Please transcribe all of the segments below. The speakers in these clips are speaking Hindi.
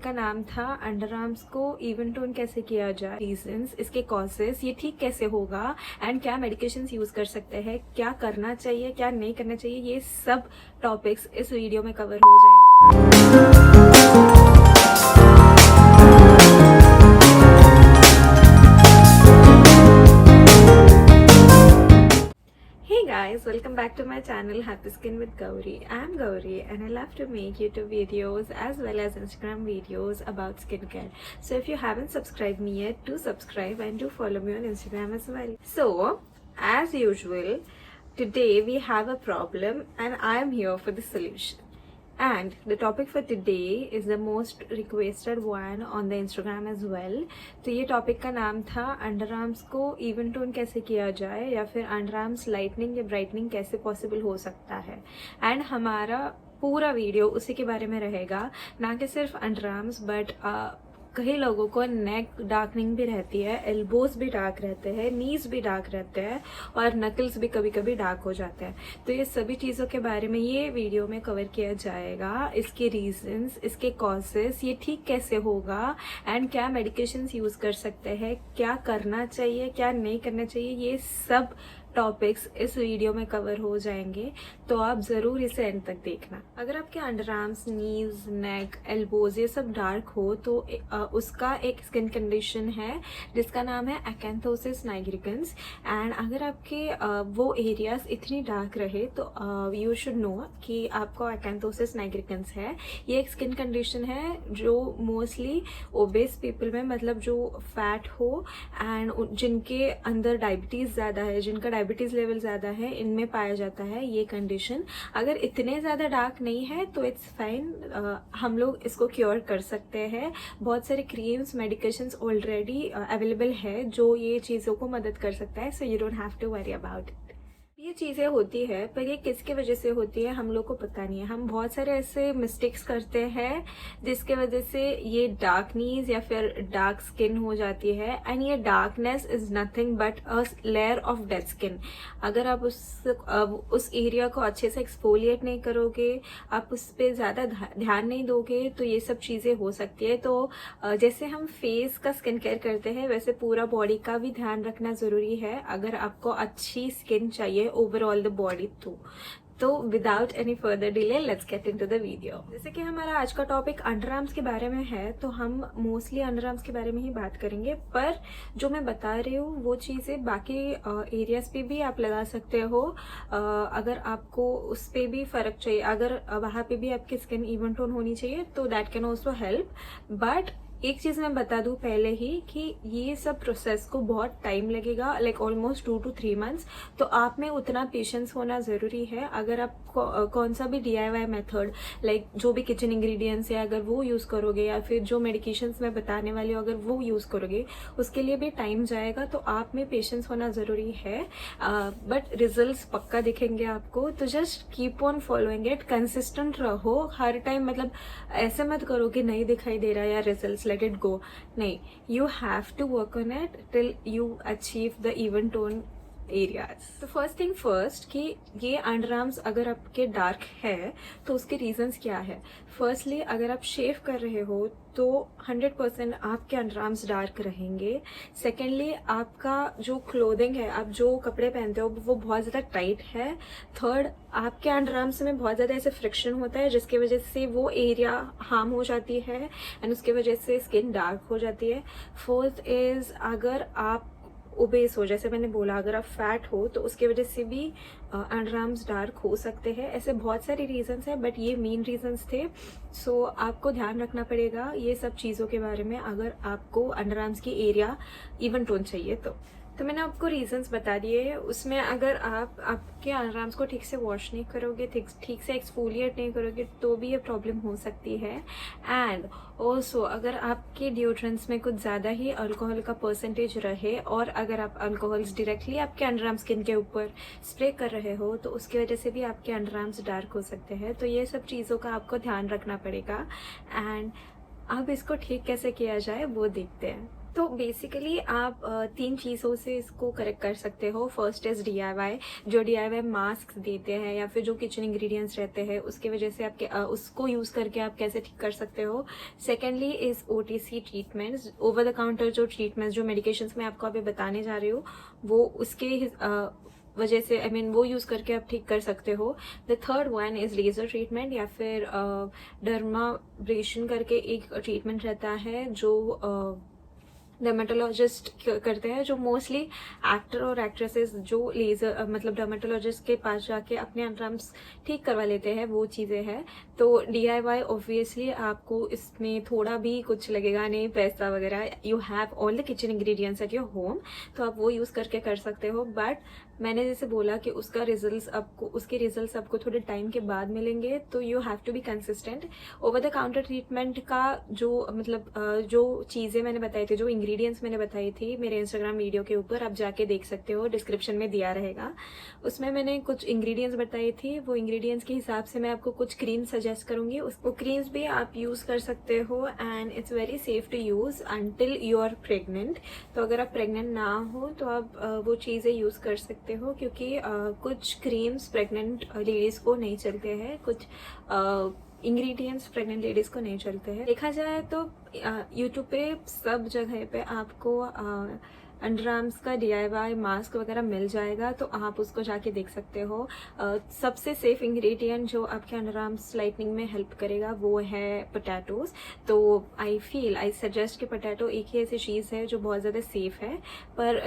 का नाम था अंडर आर्म्स को इवन टोन कैसे किया जाए, रीजंस, इसके कॉजेस, ये ठीक कैसे होगा एंड क्या मेडिकेशंस यूज कर सकते हैं, क्या करना चाहिए क्या नहीं करना चाहिए, ये सब टॉपिक्स इस वीडियो में कवर हो जाएंगे। Hey guys, welcome back to my channel Happy Skin with Gauri. I'm Gauri and I love to make YouTube videos as well as Instagram videos about skincare. So if you haven't subscribed me yet, do subscribe and do follow me on Instagram as well. So as usual, today we have a problem and I am here for the solution. And the topic for today is the most requested one on the Instagram as well. तो ये टॉपिक का नाम था अंडर आर्म्स को इवन टोन कैसे किया जाए या फिर अंडर आर्म्स लाइटनिंग या ब्राइटनिंग कैसे पॉसिबल हो सकता है। एंड हमारा पूरा वीडियो उसी के बारे में रहेगा, ना कि सिर्फ अंडर आर्म्स बट कई लोगों को नेक डार्कनिंग भी रहती है, एल्बोज भी डार्क रहते हैं, नीज भी डार्क रहते हैं और नकल्स भी कभी कभी डार्क हो जाते हैं। तो ये सभी चीज़ों के बारे में ये वीडियो में कवर किया जाएगा, इसके रीजंस, इसके कॉजेस, ये ठीक कैसे होगा एंड क्या मेडिकेशंस यूज कर सकते हैं, क्या करना चाहिए क्या नहीं करना चाहिए, ये सब टॉपिक्स इस वीडियो में कवर हो जाएंगे। तो आप ज़रूर इसे एंड तक देखना। अगर आपके अंडर आर्म्स, नीज, नेक, एल्बोज ये सब डार्क हो तो उसका एक स्किन कंडीशन है जिसका नाम है एकैंथोसिस नाइग्रिकन्स। एंड अगर आपके वो एरियाज इतनी डार्क रहे तो यू शुड नो कि आपको एकैंथोसिस नाइग्रिकन्स है। ये एक स्किन कंडीशन है जो मोस्टली ओबेस पीपल में, मतलब जो फैट हो एंड जिनके अंदर डायबिटीज़ ज़्यादा है, जिनका डायबिटीज लेवल ज़्यादा है, इनमें पाया जाता है ये कंडीशन। अगर इतने ज़्यादा डार्क नहीं है तो इट्स फाइन, हम लोग इसको क्योर कर सकते हैं। बहुत सारे क्रीम्स, मेडिकेशंस ऑलरेडी अवेलेबल है जो ये चीज़ों को मदद कर सकता है। So you don't have to worry about it. ये चीज़ें होती है पर ये किसकी वजह से होती है हम लोग को पता नहीं है। हम बहुत सारे ऐसे मिस्टेक्स करते हैं जिसके वजह से ये डार्क नीज या फिर डार्क स्किन हो जाती है। एंड ये darkness is nothing but a layer of dead skin. अगर आप उस एरिया को अच्छे से एक्सफोलिएट नहीं करोगे, आप उस पर ज़्यादा ध्यान नहीं दोगे तो ये सब चीज़ें हो सकती है। तो जैसे हम फेस का स्किन केयर करते हैं वैसे पूरा बॉडी का भी ध्यान रखना ज़रूरी है अगर आपको अच्छी स्किन चाहिए ओवरऑल द बॉडी टू। तो without any further delay let's get into the video. जैसे कि हमारा आज का टॉपिक अंडर आर्म्स के बारे में है तो हम मोस्टली अंडर आर्म्स के बारे में ही बात करेंगे, पर जो मैं बता रही हूँ वो चीज़ें बाकी एरियाज पे भी आप लगा सकते हो। अगर आपको उस पर भी फ़र्क चाहिए, अगर वहाँ पे भी आपकी स्किन इवन टोन होनी चाहिए तो that can also help. But एक चीज़ मैं बता दूं पहले ही कि ये सब प्रोसेस को बहुत टाइम लगेगा, लाइक ऑलमोस्ट 2 to 3 months। तो आप में उतना पेशेंस होना ज़रूरी है। अगर आप कौन सा भी DIY मेथड, लाइक जो भी किचन इंग्रेडिएंट्स है अगर वो यूज़ करोगे या फिर जो मेडिकेशंस मैं बताने वाली हूँ अगर वो यूज़ करोगे उसके लिए भी टाइम जाएगा। तो आप में पेशेंस होना ज़रूरी है, बट रिजल्ट्स पक्का दिखेंगे आपको। तो just keep on following it, consistent रहो हर टाइम। मतलब ऐसे मत करो कि नहीं दिखाई दे रहा या रिजल्ट्स, let it go. नहीं, you have to work on it till you achieve the even tone areas. तो फर्स्ट थिंग फर्स्ट कि ये अंडर आर्म्स अगर आपके डार्क है तो उसके रीजंस क्या है। फर्स्टली अगर आप शेव कर रहे हो तो 100% आपके अंडर आर्म्स डार्क रहेंगे। सेकेंडली आपका जो क्लोथिंग है, आप जो कपड़े पहनते हो वो बहुत ज़्यादा टाइट है। थर्ड, आपके अंडर आर्म्स में बहुत ज़्यादा ऐसे फ्रिक्शन होता है जिसकी वजह से वो एरिया हार्म हो जाती है एंड उसकी वजह से स्किन डार्क हो जाती है। फोर्थ इज़ अगर आप ओबेस हो, जैसे मैंने बोला अगर आप फैट हो तो उसकी वजह से भी अंडर आर्म्स डार्क हो सकते हैं। ऐसे बहुत सारे रीजंस हैं बट ये मेन रीजंस थे। सो आपको ध्यान रखना पड़ेगा ये सब चीज़ों के बारे में अगर आपको अंडर आर्म्स की एरिया इवन टोन चाहिए तो मैंने आपको रीजंस बता दिए। उसमें अगर आप आपके अंडर आर्म्स को ठीक से वॉश नहीं करोगे, ठीक से एक्सफोलिएट नहीं करोगे तो भी ये प्रॉब्लम हो सकती है। एंड ऑल्सो अगर आपके डिओड्रेंट्स में कुछ ज़्यादा ही अल्कोहल का परसेंटेज रहे और अगर आप अल्कोहल्स डायरेक्टली आपके अंडर आर्म स्किन के ऊपर स्प्रे कर रहे हो तो उसकी वजह से भी आपके अंडर आर्म्स डार्क हो सकते हैं। तो ये सब चीज़ों का आपको ध्यान रखना पड़ेगा। एंड अब इसको ठीक कैसे किया जाए वो देखते हैं। तो बेसिकली आप तीन चीज़ों से इसको करेक्ट कर सकते हो। फर्स्ट इज़ DIY, जो DIY मास्क देते हैं या फिर जो किचन इंग्रेडिएंट्स रहते हैं उसकी वजह से आपके उसको यूज़ करके आप कैसे ठीक कर सकते हो। Secondly is OTC treatments, over the counter जो ट्रीटमेंट्स, जो मेडिकेशंस मैं आपको अभी बताने जा रही हूँ वो उसके वजह से वो यूज़ करके आप ठीक कर सकते हो। The third one is laser treatment या फिर डर्माब्रेशन करके एक ट्रीटमेंट रहता है जो डर्मेटोलॉजिस्ट करते हैं, जो मोस्टली एक्टर और एक्ट्रेसेस जो लेज़र डर्मेटोलॉजिस्ट के पास जाके अपने अंडरआर्म्स ठीक करवा लेते हैं, वो चीज़ें हैं। तो DIY ऑब्वियसली आपको इसमें थोड़ा भी कुछ लगेगा नहीं, पैसा वगैरह, you have all the kitchen ingredients at your home, तो आप वो यूज़ करके कर सकते हो। बट मैंने जैसे बोला कि उसके रिजल्ट्स आपको थोड़े टाइम के बाद मिलेंगे, तो you have to be consistent. Over the counter treatment का जो चीज़ें मैंने बताई थी, जो इंग्रेडिएंट्स मैंने बताई थी मेरे इंस्टाग्राम वीडियो के ऊपर, आप जाके देख सकते हो, डिस्क्रिप्शन में दिया रहेगा। उसमें मैंने कुछ इंग्रेडिएंट्स बताई थी, वो इंग्रेडिएंट्स के हिसाब से मैं आपको कुछ क्रीम सजेस्ट करूंगी। वो क्रीम्स भी आप यूज़ कर सकते हो and it's very safe to use until you are pregnant. तो अगर आप प्रेगनेंट ना हो तो आप वो चीज़ें यूज़ कर सकते हो, क्योंकि कुछ क्रीम्स प्रेग्नेंट लेडीज़ को नहीं चलते हैं, कुछ इंग्रेडिएंट्स प्रेग्नेंट लेडीज़ को नहीं चलते हैं। देखा जाए तो यूट्यूब पे सब जगह पे आपको अंडरआर्म्स का DIY मास्क वगैरह मिल जाएगा, तो आप उसको जाके देख सकते हो। सबसे सेफ इंग्रेडिएंट जो आपके अंडरआर्म्स लाइटनिंग में हेल्प करेगा वो है पोटैटोज़। तो आई सजेस्ट कि पोटैटो एक ही ऐसी चीज़ है जो बहुत ज़्यादा सेफ है। पर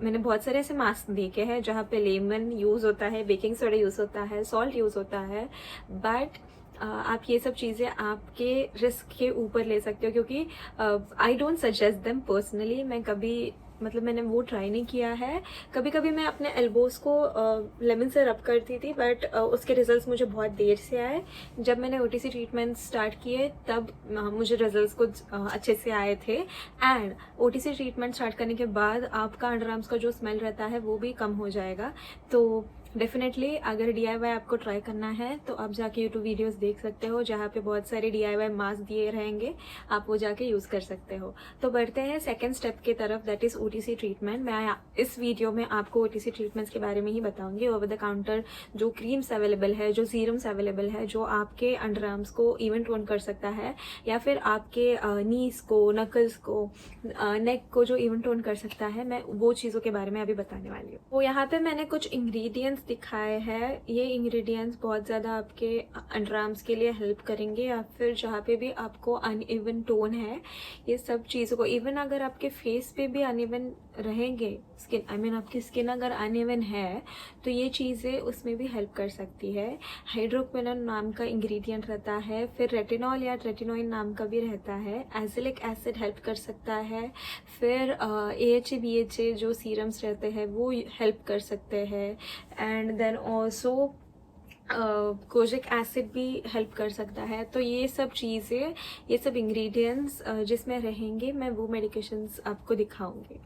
मैंने बहुत सारे ऐसे मास्क देखे हैं जहाँ पे लेमन यूज़ होता है, बेकिंग सोडा यूज़ होता है, सॉल्ट यूज़ होता है, बट आप ये सब चीज़ें आपके रिस्क के ऊपर ले सकते हो, क्योंकि I don't suggest them personally. मैंने वो ट्राई नहीं किया है। कभी कभी मैं अपने एल्बोज़ को लेमन से रब करती थी, बट उसके रिजल्ट्स मुझे बहुत देर से आए। जब मैंने OTC ट्रीटमेंट स्टार्ट किए तब मुझे रिजल्ट्स कुछ अच्छे से आए थे। एंड OTC ट्रीटमेंट स्टार्ट करने के बाद आपका अंडरआर्म्स का जो स्मेल रहता है वो भी कम हो जाएगा। तो डेफिनेटली अगर DIY आपको ट्राई करना है तो आप जाके यूट्यूब वीडियोस देख सकते हो, जहाँ पे बहुत सारे DIY मास्क दिए रहेंगे, आप वो जाके यूज़ कर सकते हो। तो बढ़ते हैं सेकंड स्टेप की तरफ, दैट इज़ OTC ट्रीटमेंट। मैं इस वीडियो में आपको OTC ट्रीटमेंट्स के बारे में ही बताऊंगी। ओवर द काउंटर जो क्रीम्स अवेलेबल है, जो सीरम्स अवेलेबल है, जो आपके अंडरआर्म्स को इवन टोन कर सकता है, या फिर आपके नीज को, नकल्स को, नेक को जो इवन टोन कर सकता है, मैं वो चीज़ों के बारे में अभी बताने वाली हूँ। तो यहाँ पे मैंने कुछ इंग्रेडिएंट्स दिखाए हैं। ये इंग्रेडिएंट्स बहुत ज़्यादा आपके अंडरआर्म्स के लिए हेल्प करेंगे, या फिर जहाँ पे भी आपको अनइवन टोन है, ये सब चीज़ों को, इवन अगर आपके फेस पे भी अनइवन रहेंगे स्किन, आपकी स्किन अगर अनइवन है तो ये चीज़ें उसमें भी हेल्प कर सकती है। हाइड्रोक्विनोन नाम का इंग्रेडिएंट रहता है, फिर रेटिनॉल या रेटिनोइन नाम का भी रहता है। एजिलिक एसिड हेल्प कर सकता है, फिर AHA BHA जो सीरम्स रहते हैं वो हेल्प कर सकते हैं, and then also kojic acid भी हेल्प कर सकता है। तो ये सब चीज़ें, ये सब इंग्रेडिएंट्स जिसमें रहेंगे, मैं वो मेडिकेशंस आपको दिखाऊंगी।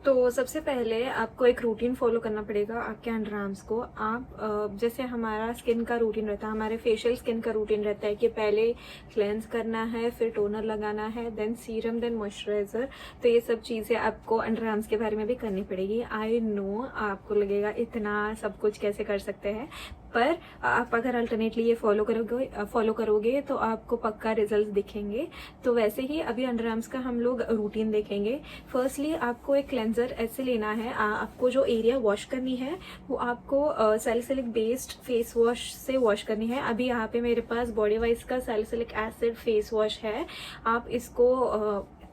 तो सबसे पहले आपको एक रूटीन फॉलो करना पड़ेगा आपके अंडरआर्म्स को। आप जैसे हमारा स्किन का रूटीन रहता है, हमारे फेशियल स्किन का रूटीन रहता है कि पहले क्लेंस करना है, फिर टोनर लगाना है, देन सीरम, देन मॉइस्चराइजर। तो ये सब चीज़ें आपको अंडरआर्म्स के बारे में भी करनी पड़ेगी। आई नो आपको लगेगा इतना सब कुछ कैसे कर सकते हैं, पर आप अगर अल्टरनेटली ये फॉलो करोगे तो आपको पक्का रिजल्ट दिखेंगे। तो वैसे ही अभी अंडरआर्म्स का हम लोग रूटीन देखेंगे। फर्स्टली आपको एक क्लेंजर ऐसे लेना है। आपको जो एरिया वॉश करनी है वो आपको सैलिसिलिक बेस्ड फेस वॉश से वॉश करनी है। अभी यहाँ पे मेरे पास बॉडी वाइज का सैलिसिलिक एसिड फेस वॉश है। आप इसको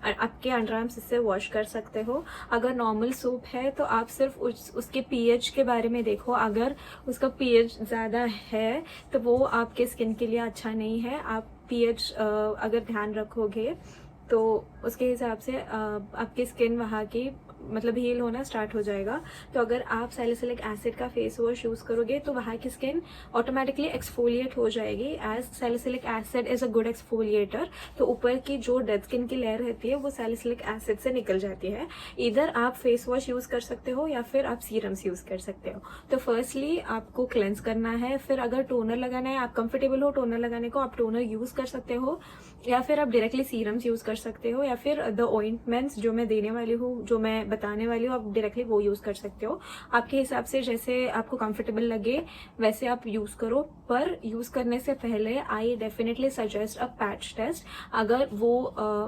आपके अंडरआर्म्स इससे वॉश कर सकते हो। अगर नॉर्मल सोप है तो आप सिर्फ उसके pH के बारे में देखो। अगर उसका pH ज़्यादा है तो वो आपके स्किन के लिए अच्छा नहीं है। आप pH अगर ध्यान रखोगे तो उसके हिसाब से आपकी स्किन वहाँ की हील होना स्टार्ट हो जाएगा। तो अगर आप सैलिसिलिक एसिड का फेस वॉश यूज़ करोगे तो वहाँ की स्किन ऑटोमेटिकली एक्सफोलिएट हो जाएगी, as salicylic acid is a good exfoliator. तो ऊपर की जो डेड स्किन की लेयर रहती है वो सैलिसिलिक एसिड से निकल जाती है। इधर आप फेस वॉश यूज़ कर सकते हो या फिर आप सीरम्स यूज़ कर सकते हो। तो फर्स्टली आपको क्लेंस करना है, फिर अगर टोनर लगाना है, आप कंफर्टेबल हो टोनर लगाने को, आप टोनर यूज़ कर सकते हो। या फिर आप डायरेक्टली सीरम्स यूज़ कर सकते हो, या फिर द ऑइंटमेंट्स जो मैं देने वाली हूँ, जो मैं बताने वाली हूँ, आप डायरेक्टली वो यूज़ कर सकते हो। आपके हिसाब से जैसे आपको कंफर्टेबल लगे वैसे आप यूज़ करो, पर यूज़ करने से पहले I definitely suggest a patch test. अगर वो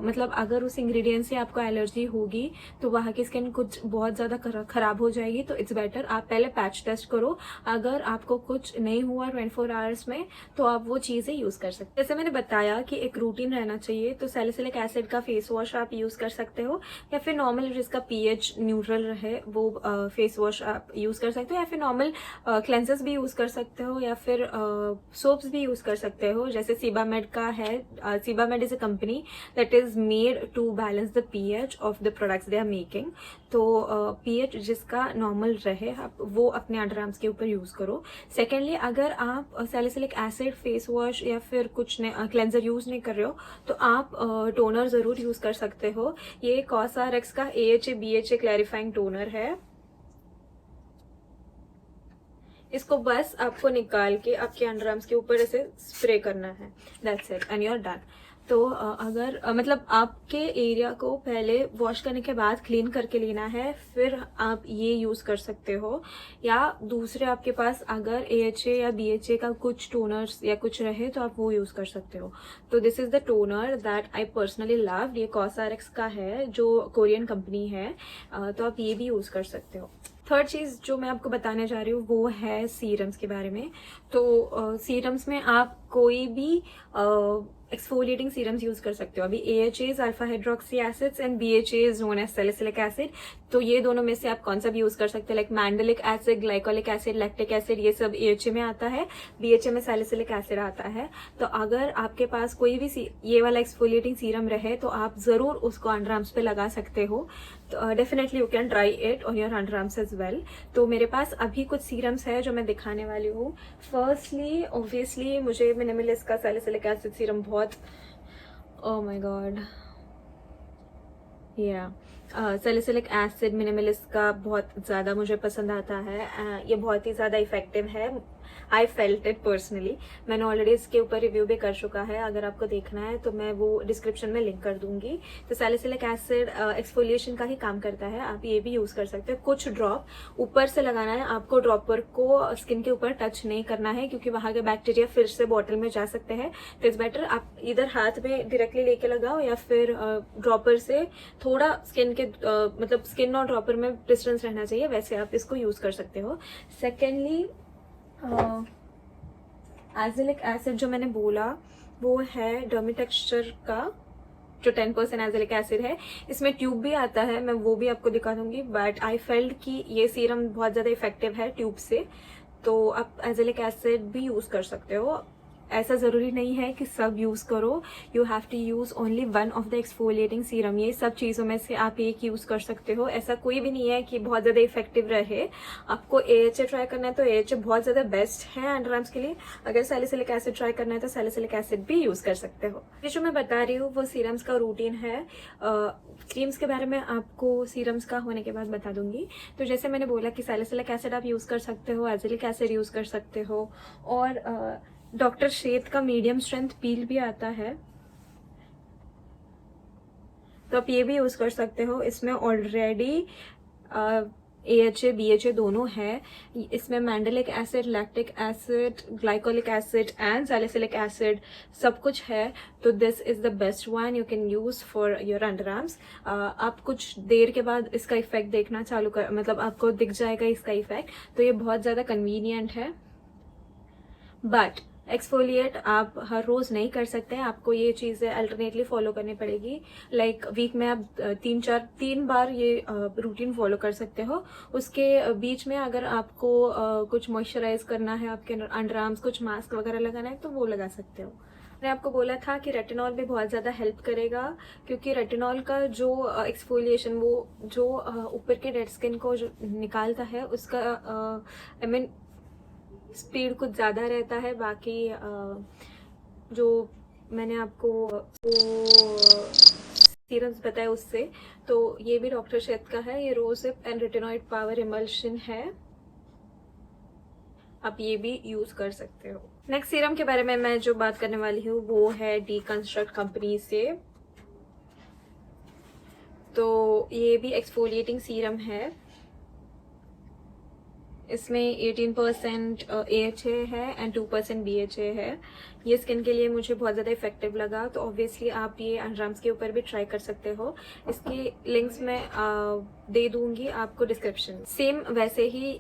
मतलब अगर उस इंग्रेडिएंट से आपको एलर्जी होगी तो वहाँ की स्किन कुछ बहुत ज़्यादा खराब हो जाएगी, तो इट्स बेटर आप पहले पैच टेस्ट करो। अगर आपको कुछ नहीं हुआ 24 आवर्स में तो आप वो चीज़ें यूज़ कर सकते हो। जैसे मैंने बताया कि एक रूटीन रहना चाहिए, तो सैलिसिलिक एसिड का फेस वॉश आप यूज़ कर सकते हो, या फिर नॉर्मल जिसका पीएच न्यूट्रल रहे वो फेस वॉश आप यूज़ कर सकते हो, या फिर नॉर्मल क्लेंजर्स भी यूज़ कर सकते हो, या फिर सोप्स भी यूज़ कर सकते हो। जैसे सीबामेड का है, Sebamed is a company that is made to balance the pH of the products they are making. तो पीएच जिसका नॉर्मल रहे आप वो अपने अंडरआर्म्स के ऊपर यूज़ करो। सेकेंडली, अगर आप सैलिसिलिक एसिड फेस वॉश या फिर कुछ क्लेंजर यूज़ नहीं कर रहे हो तो आप टोनर ज़रूर यूज़ कर सकते हो। ये कॉसरएक्स का AHA BHA क्लैरिफाइंग टोनर है। इसको बस आपको निकाल के आपके अंडरआर्म्स के ऊपर ऐसे स्प्रे करना है, that's it and you are done. तो अगर मतलब आपके एरिया को पहले वॉश करने के बाद क्लीन करके लेना है, फिर आप ये यूज़ कर सकते हो। या दूसरे आपके पास अगर AHA या BHA का कुछ टोनर्स या कुछ रहे तो आप वो यूज़ कर सकते हो। तो this is the toner that I personally love. ये कॉसरएक्स का है जो कोरियन कंपनी है, तो आप ये भी यूज़ कर सकते हो। थर्ड चीज़ जो मैं आपको बताने जा रही हूँ वो है सीरम्स के बारे में। तो सीरम्स में आप कोई भी एक्सफोलिएटिंग सीरम्स यूज कर सकते हो। अभी AHAs alpha hydroxy acids and BHAs known as salicylic acid, तो ये दोनों में से आप कौन सा भी यूज कर सकते हैं। Like mandelic acid, glycolic acid, lactic acid, ये सब AHA में आता है, BHA में सैलिसिलिक एसिड आता है। तो अगर आपके पास कोई भी ये वाला एक्सफोलिएटिंग सीरम रहे तो आप जरूर उसको अंडरआर्म्स पे लगा सकते हो। तो definitely you can try it on your underarms as well. तो मेरे पास अभी कुछ सीरम्स है जो मैं दिखाने वाली हूँ। फर्स्टली ऑब्वियसली मुझे मिनिमलिस्ट का सैलिसिलिक एसिड सीरम बहुत, ओह माय गॉड, या सैलिसिलिक एसिड मिनिमलिस्ट का बहुत ज़्यादा मुझे पसंद आता है। ये बहुत ही ज़्यादा इफेक्टिव है, आई फेल्ट इट पर्सनली। मैंने ऑलरेडी इसके ऊपर रिव्यू भी कर चुका है, अगर आपको देखना है तो मैं वो डिस्क्रिप्शन में लिंक कर दूंगी। तो सैलिसिलिक एसिड एक्सफोलिएशन का ही काम करता है, आप ये भी यूज़ कर सकते हो। कुछ ड्रॉप ऊपर से लगाना है आपको, ड्रॉपर को स्किन के ऊपर टच नहीं करना है क्योंकि वहाँ के बैक्टीरिया फिर से बॉटल में जा सकते हैं। तो इट्स बेटर आप इधर हाथ में डायरेक्टली लेके लगाओ या फिर ड्रॉपर से थोड़ा स्किन के मतलब स्किन और ड्रॉपर में डिस्टेंस रहना चाहिए, वैसे आप इसको यूज़ कर सकते हो। सेकेंडली, एजिलिक एसिड जो मैंने बोला वो है डर्मीटेक्सचर का, जो 10% एजिलिक एसिड है। इसमें ट्यूब भी आता है, मैं वो भी आपको दिखा दूंगी, बट आई फेल्ट कि ये सीरम बहुत ज़्यादा इफेक्टिव है ट्यूब से, तो आप एजिलिक एसिड भी यूज़ कर सकते हो। ऐसा ज़रूरी नहीं है कि सब यूज़ करो, you have to use only one of the exfoliating serum. ये सब चीज़ों में से आप एक यूज़ कर सकते हो, ऐसा कोई भी नहीं है कि बहुत ज़्यादा इफेक्टिव रहे। आपको AHA ट्राई करना है तो AHA बहुत ज़्यादा बेस्ट है अंडरआर्म्स के लिए। अगर सैलिसिलिक एसिड ट्राई करना है तो सैलिसिलिक एसिड भी यूज़ कर सकते हो। ये जो मैं बता रही हूँ वो सीरम्स का रूटीन है। क्रीम्स के बारे में आपको सीरम्स का होने के बाद बता दूंगी। तो जैसे मैंने बोला कि सैलिसिलिक एसिड आप यूज़ कर सकते हो, एजिलिक एसिड यूज़ कर सकते हो, और डॉक्टर शेथ का मीडियम स्ट्रेंथ पील भी आता है, तो आप ये भी यूज़ कर सकते हो। इसमें ऑलरेडी AHA BHA दोनों है। इसमें mandelic acid, lactic acid, glycolic acid and salicylic acid सब कुछ है। तो this is the best one you can use for your underarms. आप कुछ देर के बाद इसका इफेक्ट देखना चालू कर, मतलब आपको दिख जाएगा इसका इफेक्ट, तो ये बहुत ज़्यादा कन्वीनियंट है। बट एक्सफोलिएट आप हर रोज नहीं कर सकते, आपको ये चीजें अल्टरनेटली फॉलो करनी पड़ेगी। लाइक वीक में आप तीन बार ये रूटीन फॉलो कर सकते हो। उसके बीच में अगर आपको कुछ मॉइस्चराइज करना है आपके अंडरआर्म्स, कुछ मास्क वगैरह लगाना है तो वो लगा सकते हो। मैंने आपको बोला था कि रेटिनॉल भी बहुत ज़्यादा हेल्प करेगा, क्योंकि रेटिनॉल का जो एक्सफोलिएशन, वो जो ऊपर के डेड स्किन को जो निकालता है उसका आई मीन स्पीड कुछ ज़्यादा रहता है। बाकी जो मैंने आपको सीरम्स बताया उससे, तो ये भी डॉक्टर शेथ का है, ये rosehip and retinoid power emulsion है, आप ये भी यूज़ कर सकते हो। नेक्स्ट सीरम के बारे में मैं जो बात करने वाली हूँ वो है डीकंस्ट्रक्ट कंपनी से। तो ये भी एक्सफोलिएटिंग सीरम है। इसमें 18% AHA है एंड 2% BHA है। ये स्किन के लिए मुझे बहुत ज़्यादा इफेक्टिव लगा, तो ऑब्वियसली आप ये अंडरआर्म्स के ऊपर भी ट्राई कर सकते हो। इसकी लिंक्स मैं दे दूंगी आपको डिस्क्रिप्शन। सेम वैसे ही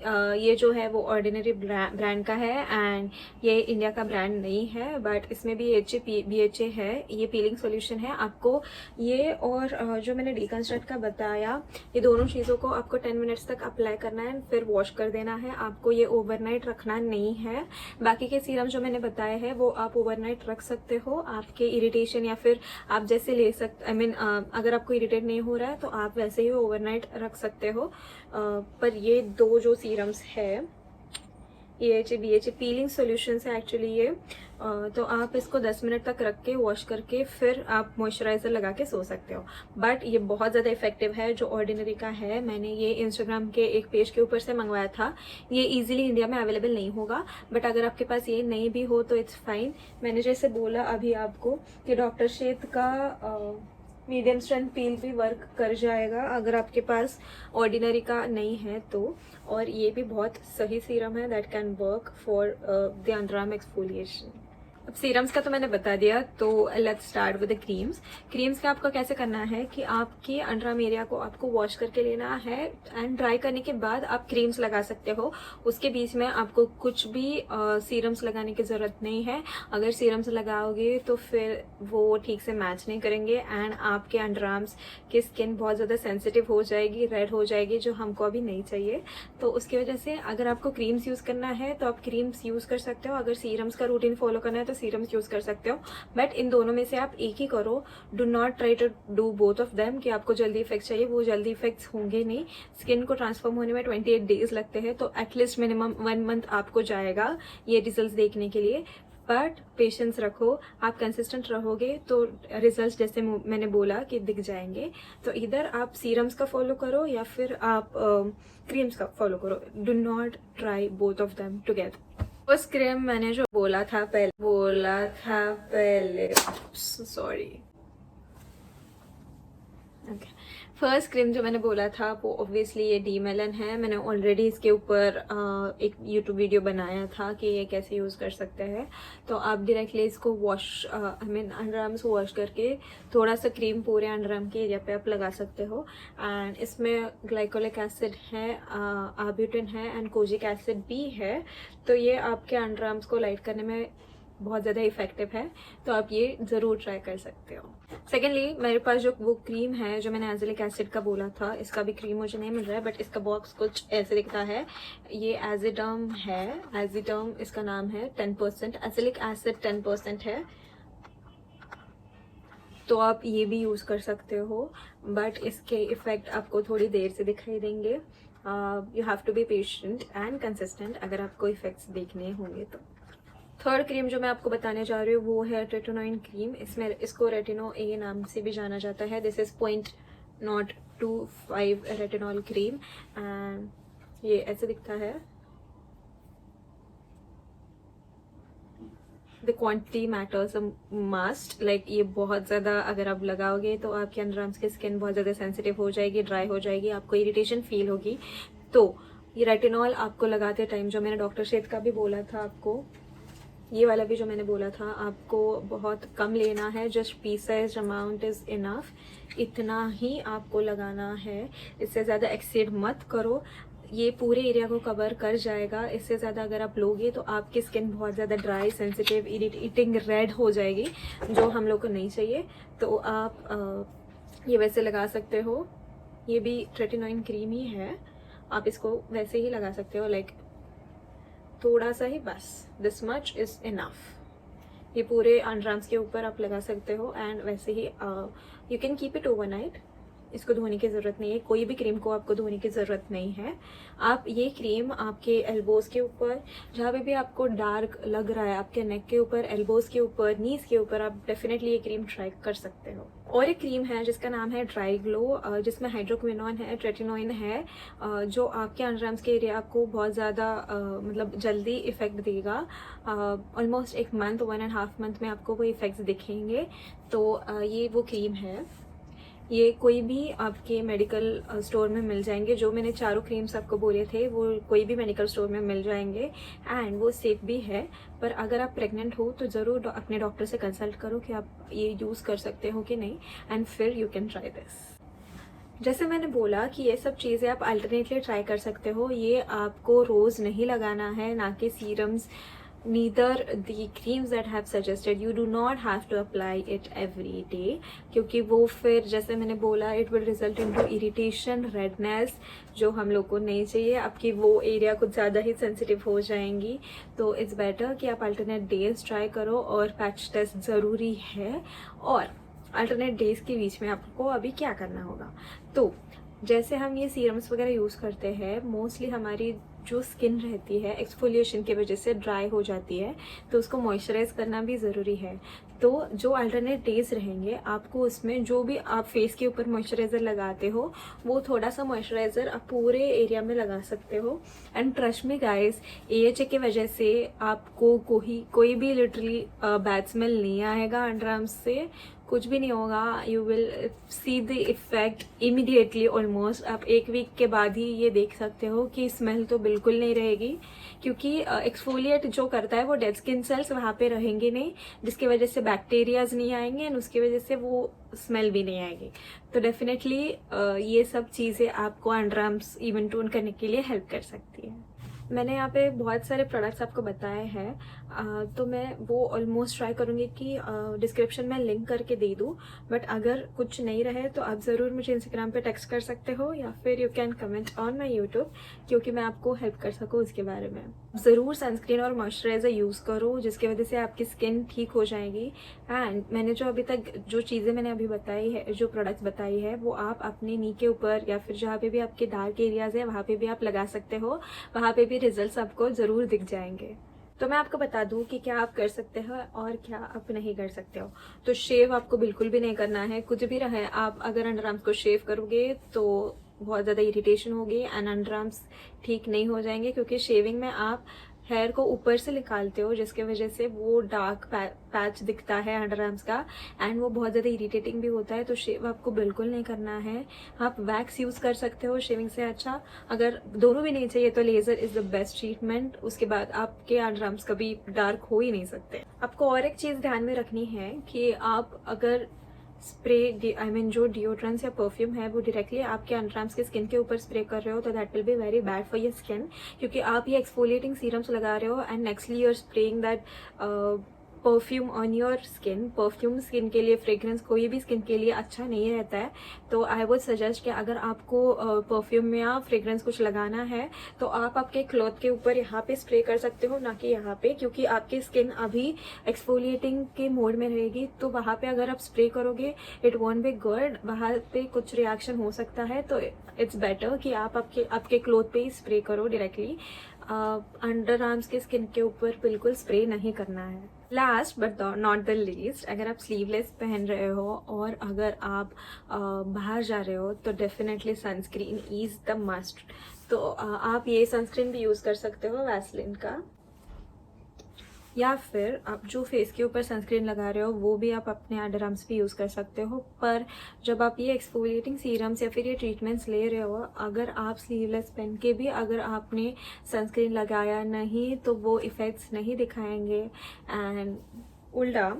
ये जो है वो ऑर्डिनरी ब्रांड का है एंड ये इंडिया का ब्रांड नहीं है, बट इसमें भी AHA BHA है। ये पीलिंग सोल्यूशन है। आपको ये और जो मैंने डीकंस्ट्रक्ट का बताया, ये दोनों चीज़ों को आपको 10 मिनट्स तक अप्लाई करना है, फिर वॉश कर देना है। आपको ये ओवरनाइट रखना नहीं है। बाकी के सीरम जो मैंने बताए हैं वो आप ओवरनाइट रख सकते हो। आपके इरिटेशन या फिर आप जैसे ले सकते अगर आपको इरिटेट नहीं हो रहा है तो आप वैसे ही ओवरनाइट रख सकते हो। पर ये दो जो सीरम्स है AHA BHA पीलिंग सॉल्यूशन है एक्चुअली ये। तो आप इसको 10 मिनट तक रख के वॉश करके फिर आप मॉइस्चराइजर लगा के सो सकते हो। बट ये बहुत ज़्यादा इफेक्टिव है जो ऑर्डिनरी का है। मैंने ये इंस्टाग्राम के एक पेज के ऊपर से मंगवाया था। ये इजीली इंडिया में अवेलेबल नहीं होगा, बट अगर आपके पास ये नहीं भी हो तो इट्स फाइन। मैंने जैसे बोला अभी आपको कि डॉक्टर शेथ का मीडियम स्ट्रेंथ पील भी वर्क कर जाएगा अगर आपके पास ऑर्डिनरी का नहीं है तो। और ये भी बहुत सही सीरम है that can work for the underarm exfoliation. अब सीरम्स का तो मैंने बता दिया, तो let's start with the creams. Creams का आपको कैसे करना है कि आपके अंडरआर्म एरिया को आपको वॉश करके लेना है एंड ड्राई करने के बाद आप क्रीम्स लगा सकते हो। उसके बीच में आपको कुछ भी सीरम्स लगाने की ज़रूरत नहीं है। अगर सीरम्स लगाओगे तो फिर वो ठीक से मैच नहीं करेंगे एंड आपके अंडरआर्म्स की स्किन बहुत ज़्यादा सेंसिटिव हो जाएगी, रेड हो जाएगी, जो हमको अभी नहीं चाहिए। तो उसकी वजह से अगर आपको क्रीम्स यूज़ करना है तो आप क्रीम्स यूज़ कर सकते हो। अगर सीरम्स का रूटीन फॉलो करना है तो सीरम्स यूज कर सकते हो, बट इन दोनों में से आप एक ही करो। Do not try to do both of them कि आपको जल्दी इफेक्ट्स चाहिए, वो जल्दी इफेक्ट्स होंगे नहीं। स्किन को ट्रांसफॉर्म होने में 28 डेज लगते हैं, तो एटलीस्ट मिनिमम 1 मंथ आपको जाएगा ये रिजल्ट देखने के लिए। बट पेशेंस रखो, आप कंसिस्टेंट रहोगे तो रिजल्ट्स जैसे मैंने बोला कि दिख जाएंगे। तो इधर आप सीरम्स का फॉलो करो या फिर आप क्रीम्स का फॉलो करो। Do not try both of them together. First cream मैंने जो बोला था पहले सॉरी ओके, फर्स्ट क्रीम जो मैंने बोला था वो ऑब्वियसली ये डी मेलन है। मैंने ऑलरेडी इसके ऊपर एक यूट्यूब वीडियो बनाया था कि ये कैसे यूज़ कर सकते हैं। तो आप डायरेक्टली इसको अंडरआर्म्स वॉश करके थोड़ा सा क्रीम पूरे अंडरआर्म के एरिया पे आप लगा सकते हो। एंड इसमें ग्लाइकोलिक एसिड है, आर्ब्यूटिन है एंड कोजिक एसिड भी है। तो ये आपके अंडरआर्म्स को लाइट करने में बहुत ज़्यादा इफेक्टिव है, तो आप ये ज़रूर ट्राई कर सकते हो। सेकेंडली मेरे पास जो वो क्रीम है जो मैंने एजिलिक एसिड का बोला था, इसका भी क्रीम मुझे नहीं मिल रहा है, बट इसका बॉक्स कुछ ऐसे दिखता है। ये एजिडर्म है, एजिडर्म इसका नाम है। 10% एजिलिक एसिड 10% है, तो आप ये भी यूज़ कर सकते हो, बट इसके इफ़ेक्ट आपको थोड़ी देर से दिखाई देंगे। You have to be patient and consistent अगर आपको इफ़ेक्ट्स देखने होंगे तो। थर्ड क्रीम जो मैं आपको बताने जा रही हूँ वो है रेटिनोइन क्रीम। इसमें इसको रेटिनो ए नाम से भी जाना जाता है। This is 0.05 retinol cream and ये ऐसे दिखता है। The quantity matters must, like ये बहुत ज़्यादा अगर आप लगाओगे तो आपके अंडरआर्म्स की स्किन बहुत ज़्यादा सेंसिटिव हो जाएगी, ड्राई हो जाएगी, आपको इरिटेशन फील होगी। तो ये रेटिनॉल आपको लगाते टाइम, जो मैंने डॉक्टर शेथ का भी बोला था आपको, ये वाला भी जो मैंने बोला था, आपको बहुत कम लेना है। Just P size amount is enough, इतना ही आपको लगाना है। इससे ज़्यादा एक्सीड मत करो। ये पूरे एरिया को कवर कर जाएगा। इससे ज़्यादा अगर आप लोगे तो आपकी स्किन बहुत ज़्यादा ड्राई, सेंसिटिव, इरिटेटिंग, रेड हो जाएगी, जो हम लोग को नहीं चाहिए। तो आप ये वैसे लगा सकते हो। ये भी रेटिनोइन क्रीम ही है, आप इसको वैसे ही लगा सकते हो, लाइक थोड़ा सा ही, बस दिस मच इज़ इनफ। ये पूरे अंडरआर्म्स के ऊपर आप लगा सकते हो एंड वैसे ही you can keep it overnight. इसको धोने की ज़रूरत नहीं है, कोई भी क्रीम को आपको धोने की ज़रूरत नहीं है। आप ये क्रीम आपके एल्बोज़ के ऊपर, जहाँ पे भी आपको डार्क लग रहा है, आपके नेक के ऊपर, एल्बोज़ के ऊपर, नीज़ के ऊपर, आप डेफिनेटली ये क्रीम ट्राई कर सकते हो। और एक क्रीम है जिसका नाम है ड्राई ग्लो, जिसमें हाइड्रोक्विनोन है, ट्रेटिनोइन है, जो आपके अंडरआर्म्स के एरिया को बहुत ज़्यादा मतलब जल्दी इफ़ेक्ट देगा। ऑलमोस्ट एक मंथ, 1.5 मंथ में आपको वो इफ़ेक्ट्स दिखेंगे। तो ये वो क्रीम है। ये कोई भी आपके मेडिकल स्टोर में मिल जाएंगे। जो मैंने चारों क्रीम्स आपको बोले थे वो कोई भी मेडिकल स्टोर में मिल जाएंगे, एंड वो सेफ भी है। पर अगर आप प्रेग्नेंट हो तो ज़रूर अपने डॉक्टर से कंसल्ट करो कि आप ये यूज़ कर सकते हो कि नहीं, एंड फिर यू कैन ट्राई दिस। जैसे मैंने बोला कि ये सब चीज़ें आप अल्टरनेटली ट्राई कर सकते हो। ये आपको रोज़ नहीं लगाना है, ना कि serums, neither the creams that have suggested. You do not have to apply it every day, क्योंकि वो फिर जैसे मैंने बोला it will result into irritation, redness, जो हम लोग को नहीं चाहिए। आपकी वो एरिया कुछ ज़्यादा ही सेंसिटिव हो जाएंगी। तो इट्स बेटर कि आप अल्टरनेट डेज ट्राई करो, और पैच टेस्ट ज़रूरी है। और अल्टरनेट डेज के बीच में आपको अभी क्या करना होगा, तो जैसे हम ये सीरम्स वगैरह यूज़ करते हैं, मोस्टली हमारी जो स्किन रहती है एक्सफोलिएशन की वजह से ड्राई हो जाती है, तो उसको मॉइस्चराइज करना भी ज़रूरी है। तो जो अल्टरनेट डेज रहेंगे, आपको उसमें जो भी आप फेस के ऊपर मॉइस्चराइज़र लगाते हो, वो थोड़ा सा मॉइस्चराइज़र आप पूरे एरिया में लगा सकते हो। And trust me guys, AHA की वजह से आपको कोई भी लिटरली बैड स्मेल नहीं आएगा अंडरआर्म्स से, कुछ भी नहीं होगा। You will see the effect immediately almost. आप 1 वीक के बाद ही ये देख सकते हो कि स्मेल तो बिल्कुल नहीं रहेगी, क्योंकि एक्सफोलिएट जो करता है वो डेड स्किन सेल्स वहाँ पे रहेंगे नहीं, जिसकी वजह से बैक्टीरियाज नहीं आएंगे, एंड उसकी वजह से वो स्मेल भी नहीं आएगी। तो डेफिनेटली ये सब चीज़ें आपको अंडरआर्म्स इवन टोन करने के लिए हेल्प कर सकती है। मैंने यहाँ पे बहुत सारे प्रोडक्ट्स आपको बताए हैं, तो मैं वो ऑलमोस्ट ट्राई करूँगी कि डिस्क्रिप्शन में लिंक करके दे दूँ। बट अगर कुछ नहीं रहे तो आप ज़रूर मुझे इंस्टाग्राम पे टेक्स्ट कर सकते हो, या फिर you can comment on my YouTube, क्योंकि मैं आपको हेल्प कर सकूँ उसके बारे में। ज़रूर सनस्क्रीन और मॉइस्चराइज़र यूज़ करो, जिसकी वजह से आपकी स्किन ठीक हो जाएगी। एंड मैंने जो अभी तक जो चीज़ें मैंने अभी बताई है, जो प्रोडक्ट्स बताई है, वो आप अपने नी के ऊपर या फिर जहाँ पे भी आपके डार्क एरियाज़ है वहाँ पे भी आप लगा सकते हो। वहाँ पे भी रिजल्ट्स आपको ज़रूर दिख जाएंगे। तो मैं आपको बता दूं कि क्या आप कर सकते हो और क्या आप नहीं कर सकते हो। तो शेव आपको बिल्कुल भी नहीं करना है, कुछ भी रहे। आप अगर अंडरआर्म्स को शेव करोगे तो बहुत ज़्यादा इरिटेशन होगी, एंड अंडरआर्म्स ठीक नहीं हो जाएंगे, क्योंकि शेविंग में आप हेयर को ऊपर से निकालते हो, जिसके वजह से वो डार्क पैच दिखता है अंडरआर्म्स का, एंड वो बहुत ज़्यादा इरिटेटिंग भी होता है। तो शेव आपको बिल्कुल नहीं करना है। आप वैक्स यूज़ कर सकते हो शेविंग से अच्छा। अगर दोनों भी नहीं चाहिए तो laser is the best treatment. उसके बाद आपके अंडरआर्म्स कभी डार्क हो ही नहीं सकते। आपको और एक चीज़ ध्यान में रखनी है कि आप अगर स्प्रे जो डिओड्रेंस या परफ्यूम है वो डायरेक्टली आपके अंडरआर्म्स के स्किन के ऊपर स्प्रे कर रहे हो, तो that will be very bad for your skin, क्योंकि आप ये एक्सफोलिएटिंग सीरम्स लगा रहे हो, and nextly you are spraying that perfume on your skin. Perfume skin के लिए, फ्रेग्रेंस कोई भी स्किन के लिए अच्छा नहीं रहता है। तो आई वुड सजेस्ट कि अगर आपको परफ्यूम या फ्रेग्रेंस कुछ लगाना है तो आप आपके क्लॉथ के ऊपर यहाँ पे स्प्रे कर सकते हो, ना कि यहाँ पे, क्योंकि आपकी स्किन अभी एक्सफोलिएटिंग के मोड में रहेगी। तो वहाँ पे अगर आप स्प्रे करोगे इट वोंट बी गुड, वहाँ पे कुछ रिएक्शन हो सकता है। तो इट्स बेटर कि आप आपके क्लॉथ पे ही स्प्रे करो डायरेक्टली। अंडर आर्म्स के स्किन के ऊपर बिल्कुल स्प्रे नहीं करना है। Last but not the least, अगर आप स्लीवलेस पहन रहे हो और अगर आप बाहर जा रहे हो तो definitely sunscreen is the must. तो आप ये सनस्क्रीन भी यूज़ कर सकते हो वैसलिन का, या फिर आप जो फेस के ऊपर सनस्क्रीन लगा रहे हो वो भी आप अपने अंडर आर्म्स पे यूज़ कर सकते हो। पर जब आप ये एक्सफोलिएटिंग सीरम्स या फिर ये ट्रीटमेंट्स ले रहे हो, अगर आप स्लीवलेस पहन के भी अगर आपने सनस्क्रीन लगाया नहीं तो वो इफ़ेक्ट्स नहीं दिखाएंगे, एंड उल्टा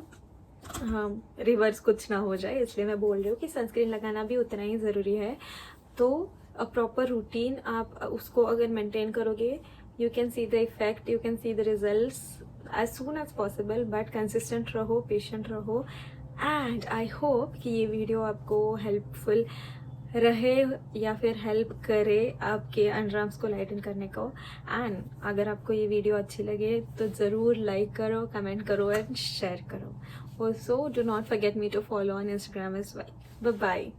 रिवर्स कुछ ना हो जाए, इसलिए मैं बोल रही हूँ कि सनस्क्रीन लगाना भी उतना ही ज़रूरी है। तो प्रॉपर रूटीन आप उसको अगर मेंटेन करोगे, you can see the effect, you can see the results as soon as possible, but consistent रहो, patient रहो। and I hope कि ये वीडियो आपको हेल्पफुल रहे या फिर हेल्प करे आपके अंडरआर्म्स को लाइटन करने को। एंड अगर आपको ये वीडियो अच्छी लगे तो ज़रूर लाइक करो, कमेंट करो एंड शेयर करो। Also do not forget me to follow on Instagram as well. Bye bye.